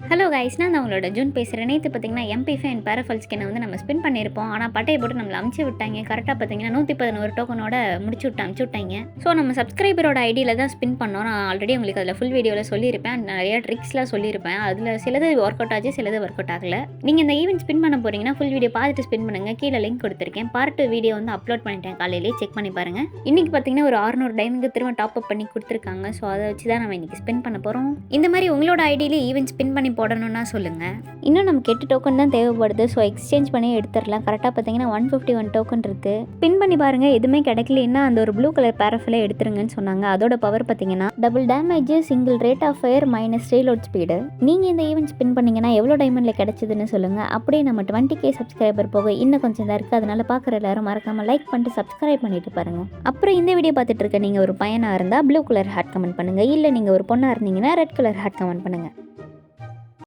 Hello guys, நான் உங்களோட June பேசுகிறேன். நேற்று பார்த்தீங்கன்னா MP5 அண்ட் பேராஃபல் ஸ்கின்னை வந்து நம்ம ஸ்பின் பண்ணியிருப்போம். ஆனால் பட்டையை போட்டு நம்மளை அமுச்சு விட்டாங்க. கரெக்டாக பார்த்தீங்கன்னா 111 டோக்கனோட அமுச்சு விட்டாங்க. ஸோ நம்ம சப்ஸ்கிரைபரோட ஐடியில் தான் ஸ்பின் பண்ணோம். நான் ஆல்ரெடி உங்களுக்கு அதில் ஃபுல் வீடியோவில் சொல்லியிருப்பேன். நிறைய ட்ரிக்ஸ்லாம் சொல்லியிருப்பேன். அதில் சிலது ஒர்க் அவுட் ஆச்சு, சிலது ஒர்க் அவுட் ஆகலை. நீங்கள் இந்த ஈவெண்ட் ஸ்பின் பண்ண போகிறீங்கன்னா ஃபுல் வீடியோ பார்த்துட்டு ஸ்பின் பண்ணுங்கள். கீழே லிங்க் கொடுத்துருக்கேன். பார்ட் 2 வீடியோ வந்து அப்லோட் பண்ணிட்டேன், காலையிலேயே செக் பண்ணி பாருங்கள். இன்றைக்கி பார்த்தீங்கன்னா ஒரு 600 டைமுக்கு திரும்ப டாப் அப் பண்ணி கொடுத்துருக்காங்க. ஸோ அதை வச்சு தான் நம்ம இன்றைக்கி ஸ்பின் பண்ண போகிறோம். இந்த மாதிரி உங்களோட ஐடியிலே ஈவெண்ட் ஸ்பின் பண்ணி போடணும்னா சொல்லுங்கள். இன்னும் நமக்கு 8 டோக்கன் தான் தேவைப்படுது. ஸோ எக்ஸ்சேஞ்ச் பண்ணி எடுத்துடலாம். கரெக்டாக பார்த்தீங்கன்னா 151 டோக்கன் இருக்குது. பின் பண்ணி பாருங்கள். எதுவுமே கிடைக்கலன்னா அந்த ஒரு ப்ளூ கலர் பேராஃபிலே எடுத்துருங்கன்னு சொன்னாங்க. அதோட பவர் பார்த்தீங்கன்னா double damage, single rate of fire, minus reload speed. நீங்கள் இந்த ஈவெண்ட் ஸ்பின் பண்ணிங்கன்னா எவ்வளோ டைமண்டில் கிடைச்சதுன்னு சொல்லுங்கள். அப்படியே நம்ம 20K சப்ஸ்கிரைபர் போக இன்னும் கொஞ்சம் தான் இருக்குது. அதனால் பார்க்குற எல்லாரும் மறக்காமல் லைக் பண்ணிட்டு சப்ஸ்கிரைப் பண்ணிட்டு பாருங்கள். அப்புறம் இந்த வீடியோ பார்த்துட்டு இருக்க நீங்கள் ஒரு பையனாக இருந்தால் ப்ளூ கலர் ஹார்ட் கமெண்ட் பண்ணுங்கள். இல்லை நீங்கள் ஒரு பொண்ணாக இருந்தீங்கன்னா ரெட் கலர் ஹார்ட் கமெண்ட் பண்ணுங்கள்.